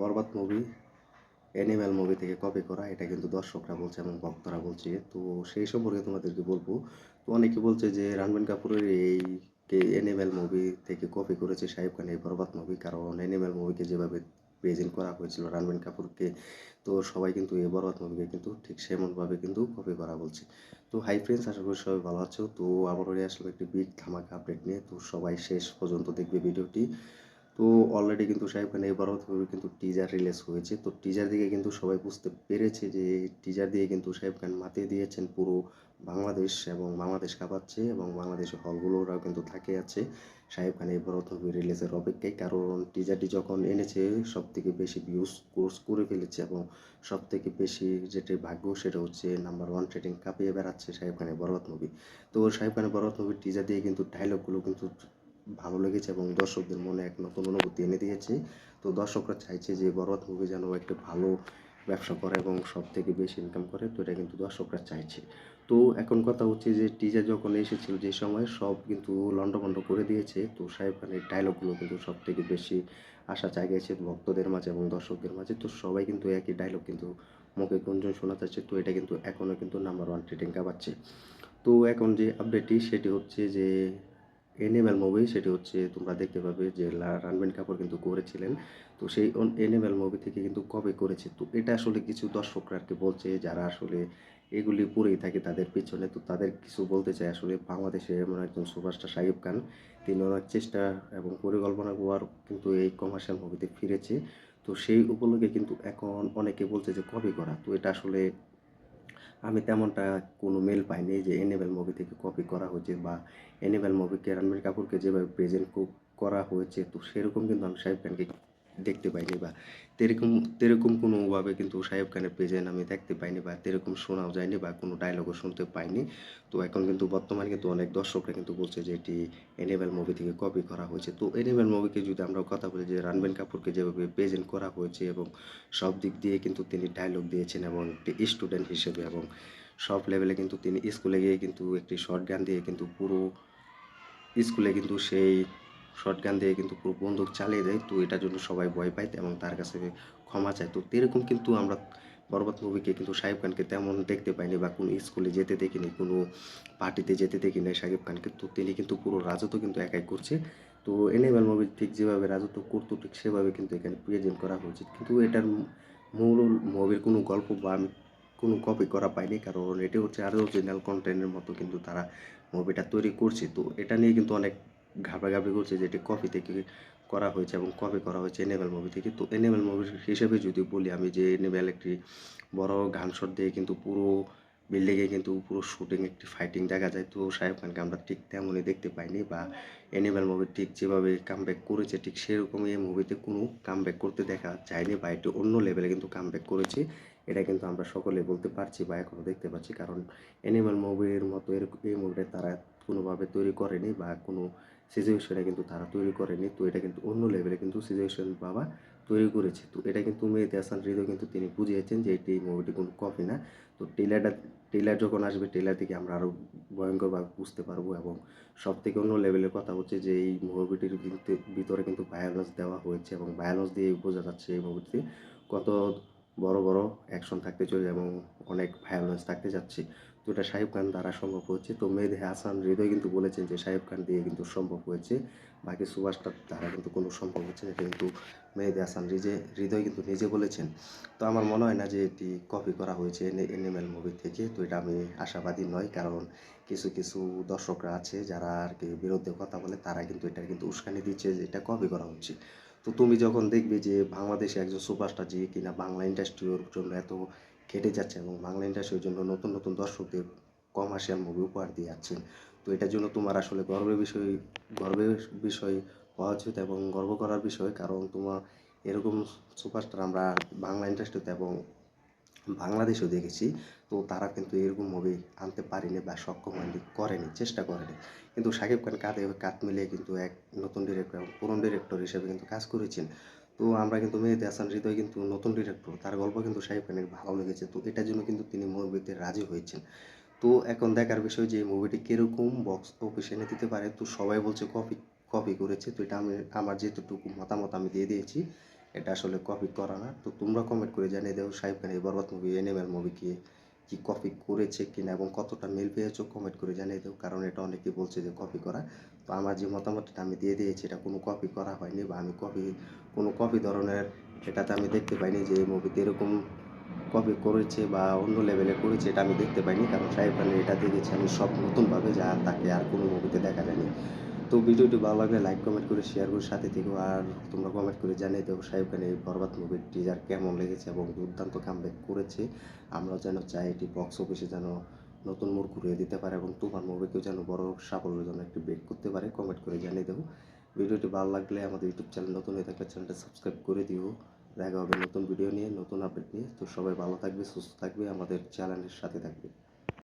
বরবাদ movie animal movie থেকে copy করা, এটা কিন্তু দর্শকরা বলছে এবং ভক্তরা বলছে। তো সেই সম্পর্কে তোমাদেরকে বলবো। তো অনেকে বলছে যে রণবীর কাপুরের এই অ্যানিমেল মুভি থেকে কপি করেছে শাহিব খান এই বরবাদ মুভি, কারণ অ্যানিমেল মুভিকে যেভাবে প্রেজেন্ট করা হয়েছিল রণবীর কাপুরকে, তো সবাই কিন্তু এই বরবাদ মুভিকে কিন্তু ঠিক সেমনভাবে কিন্তু কপি করা বলছে। তো হাই ফ্রেন্ডস, আশা করি সবাই ভালো আছো। তো আবারও আসলে একটি বিগ ধামাকা আপডেট নিয়ে, তো সবাই শেষ পর্যন্ত দেখবে ভিডিওটি। তো অলরেডি কিন্তু শাহিব খানের এই বরবাদ মুভির কিন্তু টিজার রিলিজ হয়েছে। তো টিজার দিকে কিন্তু সবাই বুঝতে পেরেছে যে টিজার দিয়ে কিন্তু শাহিব খান মাতিয়ে দিয়েছেন পুরো বাংলাদেশ, এবং বাংলাদেশ কাঁপাচ্ছে, এবং বাংলাদেশের হলগুলোরাও কিন্তু তাকিয়ে আছে শাহিব খানের এই বরবাদ মুভি রিলিজের অপেক্ষায়। কারণ টিজারটি যখন এনেছে সব থেকে বেশি ভিউজ কোর্স করে ফেলেছে, এবং সব থেকে বেশি যেটি ভাগ্য সেটা হচ্ছে নাম্বার 1 ট্রেডিং কাঁপিয়ে বেড়াচ্ছে শাহিব খানের বরবাদ মুভি। তো শাহিব খানের বরবাদ মুভির টিজার দিয়ে কিন্তু ডায়লগগুলো কিন্তু ভালো লেগেছে এবং দর্শকদের মনে এক নতুন অনুভূতি এনে দিয়েছে। তো দর্শকরা চাইছে যে বরবাদ মুভি যেন একটা ভালো ব্যবসা করে এবং সব থেকে বেশি ইনকাম করে, তো এটা কিন্তু দর্শকরা চাইছে। তো এখন কথা হচ্ছে যে টিজার যখন এসেছিল যে সময় সব কিন্তু লন্ডভন্ড করে দিয়েছে, তো শাহিব খানের ডায়লগগুলো কিন্তু সব থেকে বেশি আশা জাগিয়েছে ভক্তদের মাঝে এবং দর্শকদের মাঝে। তো সবাই কিন্তু একই ডায়লগ কিন্তু মুখে গুঞ্জন শোনা যাচ্ছে, তো এটা কিন্তু এখনও কিন্তু নাম্বার 1 ট্রেডিং কাঁপাচ্ছে। তো এখন যে আপডেটটি সেটি হচ্ছে যে এনিম্যাল মুভি, সেটি হচ্ছে তোমরা দেখতে পাবে যে রণবীর কাপুর কিন্তু করেছিলেন। তো সেই এনিম্যাল মুভি থেকে কিন্তু কপি করেছে। তো এটা আসলে কিছু দর্শকরা আর কি বলছে, যারা আসলে এগুলি পড়েই থাকে তাদের পিছনে। তো তাদের কিছু বলতে চাই, আসলে বাংলাদেশে এমন একজন সুপারস্টার শাকিব খান, তিনি অনেক চেষ্টা এবং পরিকল্পনা করার কিন্তু এই কমার্শিয়াল মুভিতে ফিরেছে। তো সেই উপলক্ষে কিন্তু এখন অনেকে বলছে যে কপি করা, তো এটা আসলে আমি তেমনটা কোনো মেল পাইনি যে এনিম্যাল মুভি থেকে কপি করা হয়েছে, বা এনিম্যাল মুভিকে রণবীর কাপুরকে যেভাবে প্রেজেন্ট করা হয়েছে, তো সেরকম কিন্তু আমি শাহিব খানকে দেখতে পাইনি, বা তেরকম তেরকম কোনোভাবে কিন্তু শাহিব খানের প্রেজেন্ট আমি দেখতে পাইনি, বা তেরকম শোনাও যায়নি, বা কোনো ডায়লগও শুনতে পাইনি। তো এখন কিন্তু বর্তমানে কিন্তু অনেক দর্শকরা কিন্তু বলছে যে এটি এনিম্যাল মুভি থেকে কপি করা হয়েছে। তো এনিম্যাল মুভিকে যদি আমরা কথা বলি যে রণবীর কাপুরকে যেভাবে প্রেজেন্ট করা হয়েছে, এবং সব দিক দিয়ে কিন্তু তিনি ডায়লগ দিয়েছেন, এবং একটি স্টুডেন্ট হিসেবে এবং সব লেভেলে কিন্তু তিনি স্কুলে গিয়ে কিন্তু একটি শর্ট গান দিয়ে কিন্তু পুরো স্কুলে কিন্তু সেই শর্ট গান দিয়ে কিন্তু পুরো বন্দুক চালিয়ে দেয়। তো এটার জন্য সবাই ভয় পায় এবং তার কাছে ক্ষমা চায়। তো এরকম কিন্তু আমরা বরবাদ মুভিকে কিন্তু শাহিব খানকে তেমন দেখতে পাইনি, বা কোনো স্কুলে যেতে দেখিনি, কোনো পার্টিতে যেতে দেখি নাই শাহিব খানকে। তো তিনি কিন্তু পুরো রাজত্ব কিন্তু একাই করছে। তো এনিম্যাল মুভি ঠিক যেভাবে রাজত্ব করতো ঠিক সেভাবে কিন্তু এখানে প্রেজেন্ট করা হয়েছে, কিন্তু এটার মূল মুভির কোনো গল্প বা আমি কোনো কপি করা পাইনি, কারণ এটি হচ্ছে আরও অরিজিনাল কন্টেন্টের মতো কিন্তু তারা মুভিটা তৈরি করছে। তো এটা নিয়ে কিন্তু অনেক ঘাবড়াঘাবড়ি করছে যে এটি কপি থেকে করা হয়েছে এবং কপি করা হয়েছে এনিম্যাল মুভি থেকে। তো এনিম্যাল মুভির হিসেবে যদি বলি আমি, যে এনিম্যাল একটি বড় গান শট দিয়ে কিন্তু পুরো বিল্ডিংয়ে কিন্তু পুরো শুটিং একটি ফাইটিং দেখা যায়। তো শাহিব খানকে আমরা ঠিক তেমনই দেখতে পাইনি, বা অ্যানিম্যাল মুভি ঠিক যেভাবে কামব্যাক করেছে ঠিক সেরকমই এই মুভিতে কোনো কামব্যাক করতে দেখা যায়নি, বা একটু অন্য লেভেলে কিন্তু কামব্যাক করেছে। এটা কিন্তু আমরা সকলে বলতে পারছি বা এখনও দেখতে পাচ্ছি, কারণ অ্যানিম্যাল মুভির মতো এরকম এই মুভিটা তারা কোনোভাবে তৈরি করেনি, বা কোনো সিচুয়েশনে কিন্তু তারা তৈরি করেনি। তো এটা কিন্তু অন্য লেভেলে কিন্তু সিচুয়েশন বাবা তৈরি করেছে। তো এটা কিন্তু মেহেদী হাসান হৃদয় কিন্তু তিনি বুঝিয়েছেন যে এই মুভিটি কোনো কপি না। তো ট্রেলার যখন আসবে, ট্রেলার থেকে আমরা আরও ভয়ঙ্করভাবে বুঝতে পারবো। এবং সব থেকে অন্য লেভেলের কথা হচ্ছে যে এই মুভিটির ভিতরে কিন্তু ভায়োলেন্স দেওয়া হয়েছে, এবং ভায়োলেন্স দিয়ে বোঝা যাচ্ছে এই মুভিতে কত বড় বড় অ্যাকশন থাকতে চলেছে এবং অনেক ভায়োলেন্স থাকতে যাচ্ছে। তো এটা শাহিব খান দ্বারা সম্ভব হয়েছে। তো মেহেদী হাসান হৃদয় কিন্তু বলেছেন যে শাহিব খান দিয়ে কিন্তু সম্ভব হয়েছে, বাকি সুপারস্টার দ্বারা কিন্তু কোনো সম্ভব হচ্ছে না, এটা কিন্তু মেহেদী হাসান হৃদয় কিন্তু নিজে বলেছেন। তো আমার মনে হয় না যে এটি কপি করা হয়েছে এনিম্যাল মুভি থেকে। তো এটা আমি আশাবাদী নয়, কারণ কিছু কিছু দর্শকরা আছে যারা আর কি বিরুদ্ধে কথা বলে, তারা কিন্তু এটা কিন্তু উস্কানি দিচ্ছে যে এটা কপি করা হচ্ছে। তো তুমি যখন দেখবে যে বাংলাদেশে একজন সুপারস্টার যে কিনা বাংলা ইন্ডাস্ট্রির জন্য এত খেটে যাচ্ছে, এবং বাংলা ইন্ডাস্ট্রির জন্য নতুন নতুন দর্শকদের কমার্শিয়াল মুভি উপহার দিয়ে যাচ্ছেন, তো এটার জন্য তোমার আসলে গর্বের বিষয় হওয়া উচিত এবং গর্ব করার বিষয়। কারণ তোমার এরকম সুপারস্টার আমরা বাংলা ইন্ডাস্ট্রিতে এবং বাংলাদেশেও দেখেছি। তো তারা কিন্তু এরকম মুভি আনতে পারেনি বা সক্ষম হয়নি, করেনি, চেষ্টা করেনি। কিন্তু শাকিব খান কাঁধে কাঁধ মিলিয়ে কিন্তু এক নতুন ডিরেক্টর এবং পুরনো ডিরেক্টর হিসেবে কিন্তু কাজ করেছেন। তো আমরা কিন্তু মেহেদী হাসান হৃদয় কিন্তু নতুন ডিরেক্টর, তার গল্প কিন্তু শাকিব খানের ভালো লেগেছে। তো এটার জন্য কিন্তু তিনি মুভিতে রাজি হয়েছেন। তো এখন দেখার বিষয় যে মুভিটি কীরকম বক্স অফিস এনে দিতে পারে। তো সবাই বলছে কপি কপি করেছে। তো এটা আমি আমার যেটুকু মতামত আমি দিয়ে দিয়েছি। এটা আসলে কপি করা না। তো তোমরা কমেন্ট করে জানিয়ে দাও শাকিব খান এই বরবাদ মুভি, অ্যানিমেল মুভি কি কপি করেছে কিনা এবং কতটা মিল পেয়েছো কমেন্ট করে জানিয়ে দাও। কারণ এটা অনেকেই বলছে যে কপি করা। তো আমার যে মতামতটা আমি দিয়ে দিয়েছি এটা কোনো কপি করা হয়নি বা আমি কোনো কপি ধরনের এটাতে আমি দেখতে পাইনি যে এই মুভিতে এরকম কপি করেছে বা অন্য লেভেলে করেছে, এটা আমি দেখতে পাইনি। কারণ শাকিব খানের এটা দেখেছি আমি সব নতুনভাবে, যা তাকে আর কোনো মুভিতে দেখা যায়নি। তো ভিডিওটি ভালো লাগলে লাইক কমেন্ট করে শেয়ার করে সাথে থেকো। আর তোমরা কমেন্ট করে জানিয়ে দেবো শাকিব খানের এই বরবাদ মুভির টিজার কেমন লেগেছে এবং দুর্দান্ত কামব্যাক করেছে। আমরা যেন চাই এটি বক্স অফিসে যেন নতুন মোড় ঘুরিয়ে দিতে পারে এবং তুফান মুভিকেও যেন বড় সাফল্যের জন্য একটি ব্রেক করতে পারে। কমেন্ট করে জানিয়ে দেবো। ভিডিওটি ভালো লাগলে আমাদের ইউটিউব চ্যানেল নতুন হয়ে থাকলে চ্যানেলটা সাবস্ক্রাইব করে দিও। দেখা হবে নতুন ভিডিও নিয়ে, নতুন আপডেট নিয়ে। তো সবাই ভালো থাকবে, সুস্থ থাকবে, আমাদের চ্যানেলের সাথে থাকবে।